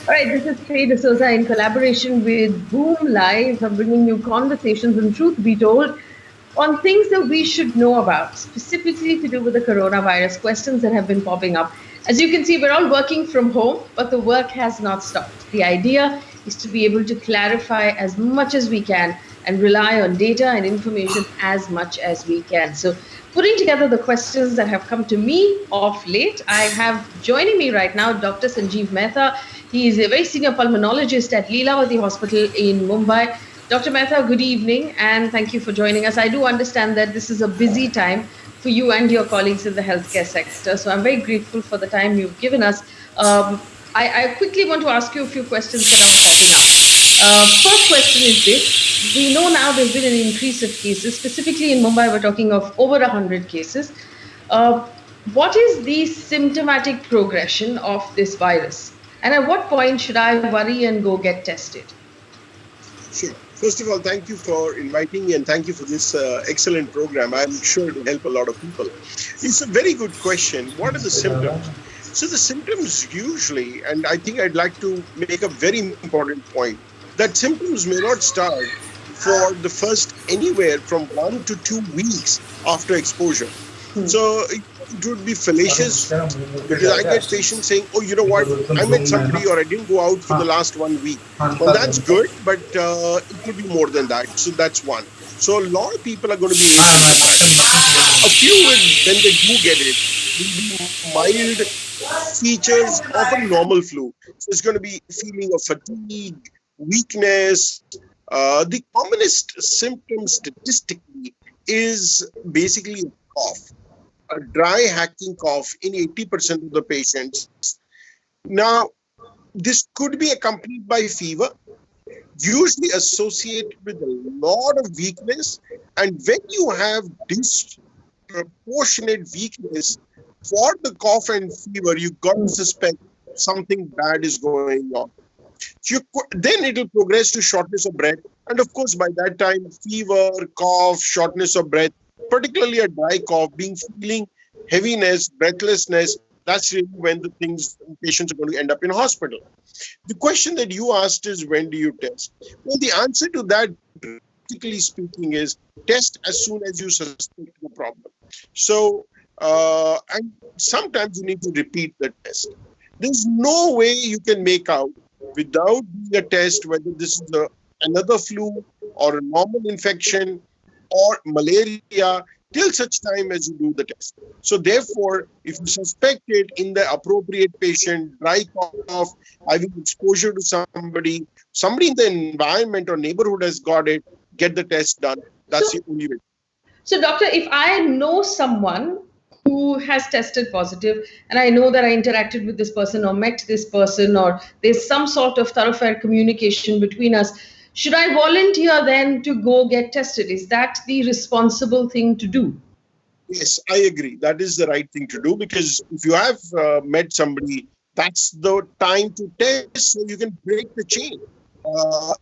All right, this is Faye D'souza in collaboration with Boom Live. I'm bringing you conversations and truth be told on things that we should know about, specifically to do with the coronavirus, questions that have been popping up. As you can see, we're all working from home, but the work has not stopped. The idea is to be able to clarify as much as we can and rely on data and information as much as we can. So, putting together the questions that have come to me of late, I have joining me right now Dr. Sanjeev Mehta. He is a very senior pulmonologist at Lilavati Hospital in Mumbai. Dr. Mehta, good evening, and thank you for joining us. I do understand that this is a busy time for you and your colleagues in the healthcare sector, so I'm very grateful for the time you've given us. I quickly want to ask you a few questions that are popping up. First question is this. We know now there's been an increase of cases, specifically in Mumbai, we're talking of over 100 cases. Uh, what is the symptomatic progression of this virus? And at what point should I worry and go get tested? Sure. First of all, thank you for inviting me and thank you for this excellent program. I'm sure it will help a lot of people. It's a very good question. What are the symptoms? So the symptoms usually, and I think I'd like to make a very important point, that symptoms may not start for the first anywhere from 1 to 2 weeks after exposure. So it would be fallacious because I get patients saying, oh, you know what, I met somebody or I didn't go out for the last 1 week. Well, that's good, but it could be more than that. So that's one. So a lot of people are going to be asymptomatic. A few when they do get it, will be mild features of a normal flu. So it's going to be feeling of fatigue, weakness. The commonest symptom statistically is basically a cough, a dry hacking cough in 80% of the patients. Now, this could be accompanied by fever, usually associated with a lot of weakness. And when you have disproportionate weakness for the cough and fever, you've got to suspect something bad is going on. Then it will progress to shortness of breath. And of course, by that time, fever, cough, shortness of breath, particularly a dry cough, feeling heaviness, breathlessness, that's really when the patients are going to end up in hospital. The question that you asked is, when do you test? Well, the answer to that, practically speaking, is test as soon as you suspect the problem. So, and sometimes you need to repeat the test. There's no way you can make out without doing a test whether this is another flu or a normal infection or malaria till such time as you do the test. So therefore, if you suspect it in the appropriate patient, dry cough, having exposure to somebody in the environment or neighborhood has got it, get the test done. That's the only way. So doctor, if I know someone who has tested positive and I know that I interacted with this person or met this person or there's some sort of thoroughfare communication between us, should I volunteer then to go get tested? Is that the responsible thing to do? Yes, I agree. That is the right thing to do because if you have met somebody, that's the time to test so you can break the chain.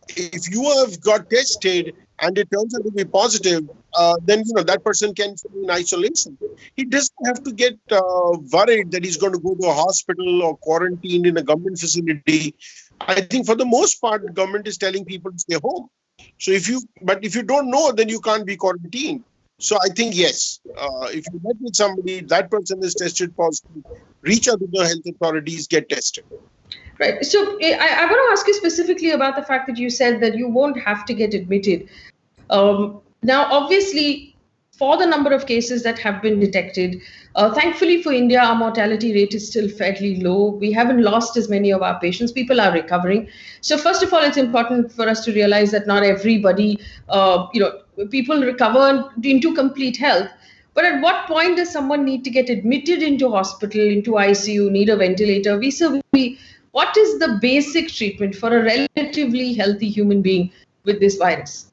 If you have got tested and it turns out to be positive, then that person can stay in isolation. He doesn't have to get worried that he's going to go to a hospital or quarantined in a government facility. I think for the most part, the government is telling people to stay home. So if you don't know, then you can't be quarantined. So I think, yes, if you met with somebody, that person is tested positive, reach out to the health authorities, get tested. Right. So I want to ask you specifically about the fact that you said that you won't have to get admitted. Now, obviously, for the number of cases that have been detected, thankfully for India, our mortality rate is still fairly low. We haven't lost as many of our patients. People are recovering. So first of all, it's important for us to realize that not everybody, people recover into complete health. But at what point does someone need to get admitted into hospital, into ICU, need a ventilator? What is the basic treatment for a relatively healthy human being with this virus?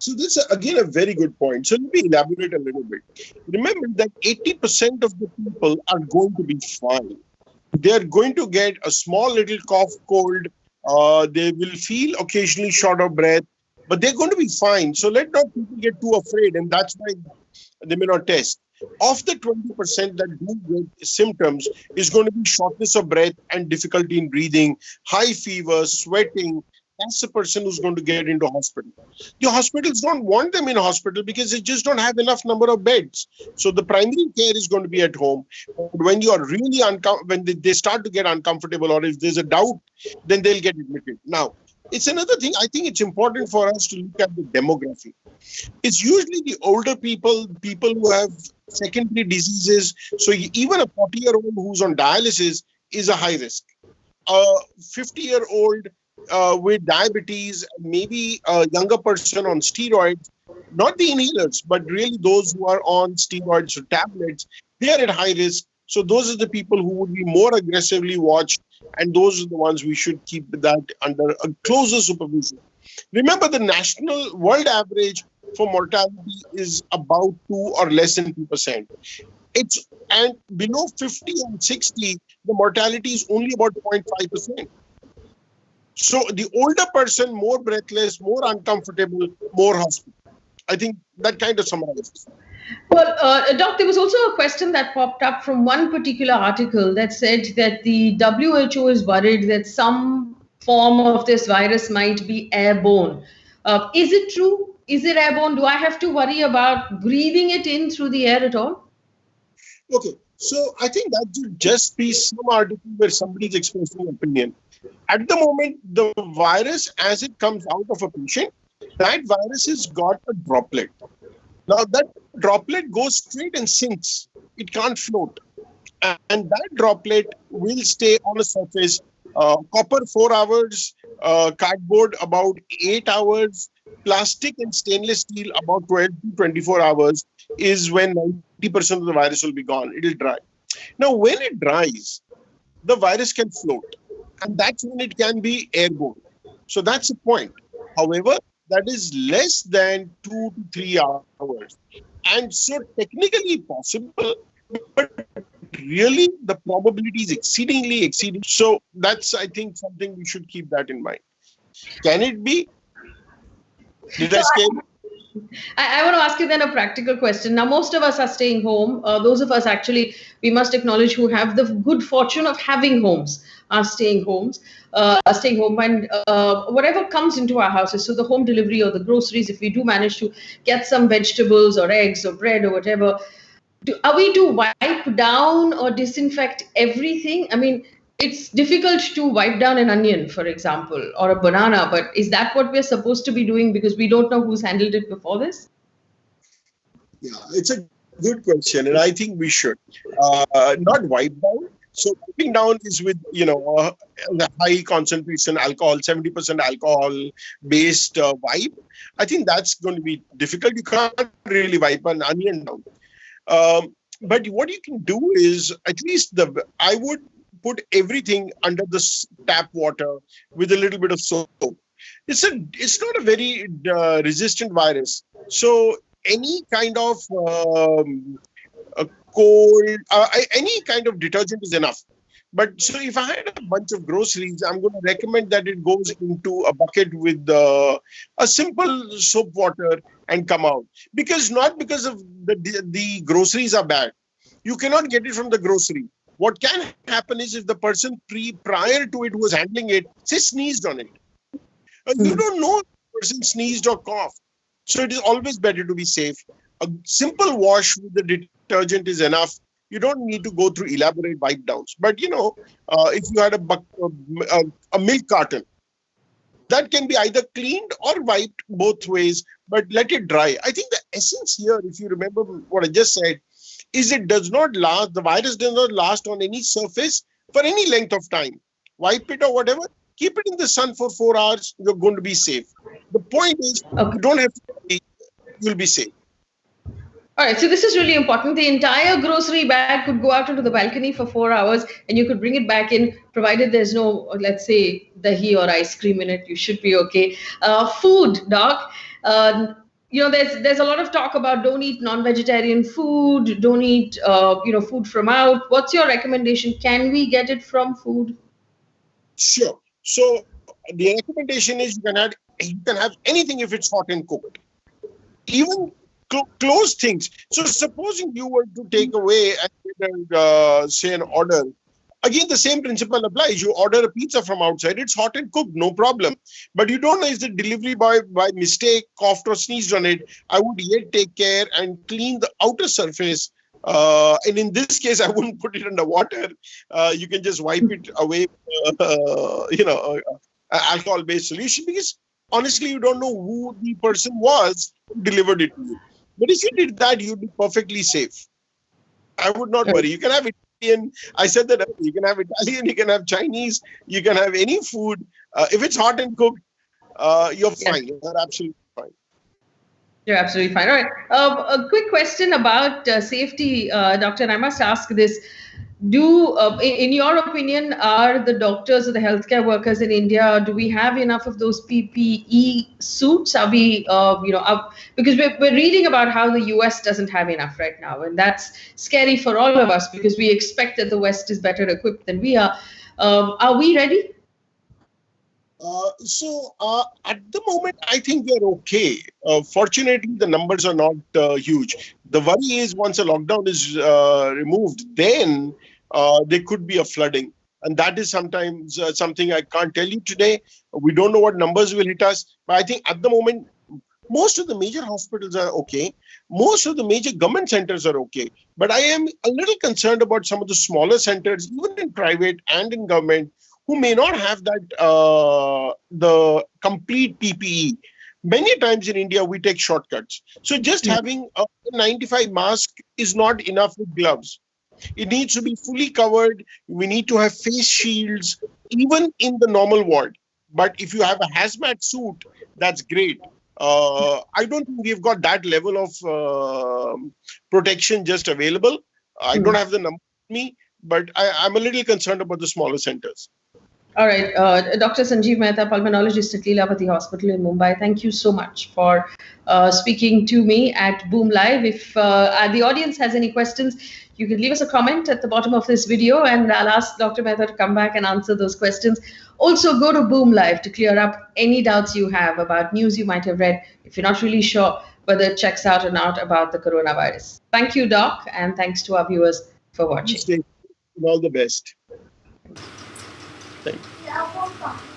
So this is again a very good point. So let me elaborate a little bit. Remember that 80% of the people are going to be fine. They're going to get a small little cough, cold. They will feel occasionally short of breath, but they're going to be fine. So let not people get too afraid, and that's why they may not test. Of the 20% that do get symptoms is going to be shortness of breath and difficulty in breathing, high fever, sweating. That's the person who's going to get into hospital. The hospitals don't want them in hospital because they just don't have enough number of beds. So the primary care is going to be at home. But when you are really when they start to get uncomfortable, or if there's a doubt, then they'll get admitted. Now, it's another thing. I think it's important for us to look at the demography. It's usually the older people, people who have secondary diseases. So even a 40-year-old who's on dialysis is a high risk. A 50-year-old with diabetes, maybe a younger person on steroids, not the inhalers, but really those who are on steroids or tablets, they are at high risk. So those are the people who would be more aggressively watched, and those are the ones we should keep that under a closer supervision. Remember, the national world average for mortality is about 2 or less than 2%. And below 50 and 60, the mortality is only about 0.5%. So the older person, more breathless, more uncomfortable, more hospital. I think that kind of summarizes. Well, Doc, there was also a question that popped up from one particular article that said that the WHO is worried that some form of this virus might be airborne. Is it true? Is it airborne? Do I have to worry about breathing it in through the air at all? Okay, so I think that would just be some article where somebody's expressing an opinion. At the moment, the virus, as it comes out of a patient, that virus has got a droplet. Now, that droplet goes straight and sinks. It can't float. And that droplet will stay on a surface. Copper 4 hours, cardboard about 8 hours, plastic and stainless steel about 12 to 24 hours is when 90% of the virus will be gone. It will dry. Now, when it dries, the virus can float. And that's when it can be airborne. So that's the point. However, that is less than 2 to 3 hours. And so technically possible, but really the probability is exceeding. So that's, I think, something we should keep that in mind. Can it be? Did I scare you? I want to ask you then a practical question. Now, most of us are staying home. Those of us actually, we must acknowledge, who have the good fortune of having homes are staying home, and whatever comes into our houses, so the home delivery or the groceries, if we do manage to get some vegetables or eggs or bread or whatever, are we to wipe down or disinfect everything? I mean, it's difficult to wipe down an onion, for example, or a banana, but is that what we're supposed to be doing because we don't know who's handled it before this? Yeah, it's a good question, and I think we should not wipe down. So wiping down is with the high concentration alcohol, 70% alcohol-based wipe. I think that's going to be difficult. You can't really wipe an onion down. But what you can do is, at least I would put everything under the tap water with a little bit of soap. It's not a very resistant virus. So any kind of any kind of detergent is enough. But so if I had a bunch of groceries, I'm going to recommend that it goes into a bucket with a simple soap water and come out. Not because of the groceries are bad. You cannot get it from the grocery. What can happen is if the person prior to it who was handling it, say, sneezed on it. You don't know if the person sneezed or coughed. So it is always better to be safe. A simple wash with the detergent is enough. You don't need to go through elaborate wipe downs. But, if you had a milk carton, that can be either cleaned or wiped both ways, but let it dry. I think the essence here, if you remember what I just said, is it does not last, the virus does not last on any surface for any length of time. Wipe it or whatever, keep it in the sun for 4 hours, you're going to be safe. The point is, you don't have to worry, you'll be safe. All right, so this is really important. The entire grocery bag could go out onto the balcony for 4 hours and you could bring it back in, provided there's no, let's say, dahi or ice cream in it. You should be okay. Food, Doc. There's a lot of talk about don't eat non-vegetarian food, don't eat, food from out. What's your recommendation? Can we get it from food? Sure. So the recommendation is you can have anything if it's hot and cooked. Even close things. So supposing you were to take away and say an order, again, the same principle applies. You order a pizza from outside, it's hot and cooked, no problem. But you don't know if the delivery boy by mistake coughed or sneezed on it. I would yet take care and clean the outer surface. And in this case, I wouldn't put it under water. You can just wipe it away, alcohol-based solution, because honestly, you don't know who the person was who delivered it to you. But if you did that, you'd be perfectly safe. I would not worry. You can have Italian. I said that earlier. You can have Italian. You can have Chinese. You can have any food. If it's hot and cooked, you're fine. You're absolutely fine. You're absolutely fine. All right. A quick question about safety, Doctor. And I must ask this. In your opinion, are the doctors or the healthcare workers in India, do we have enough of those PPE suits? Are we, because we're reading about how the US doesn't have enough right now. And that's scary for all of us because we expect that the West is better equipped than we are. Are we ready? At the moment, I think we are okay. Fortunately, the numbers are not huge. The worry is once a lockdown is removed, then there could be a flooding. And that is sometimes something I can't tell you today. We don't know what numbers will hit us. But I think at the moment, most of the major hospitals are okay. Most of the major government centers are okay. But I am a little concerned about some of the smaller centers, even in private and in government, who may not have that the complete PPE. Many times in India, we take shortcuts. So just having a 95 mask is not enough with gloves. It needs to be fully covered. We need to have face shields, even in the normal ward. But if you have a hazmat suit, that's great. I don't think we've got that level of protection just available. I don't have the number with me, but I'm a little concerned about the smaller centers. All right. Dr. Sanjeev Mehta, pulmonologist at Lilavati Hospital in Mumbai, thank you so much for speaking to me at Boom Live. If the audience has any questions, you can leave us a comment at the bottom of this video and I'll ask Dr. Mehta to come back and answer those questions. Also, go to Boom Live to clear up any doubts you have about news you might have read if you're not really sure whether it checks out or not about the coronavirus. Thank you, Doc, and thanks to our viewers for watching. All the best. Thank you.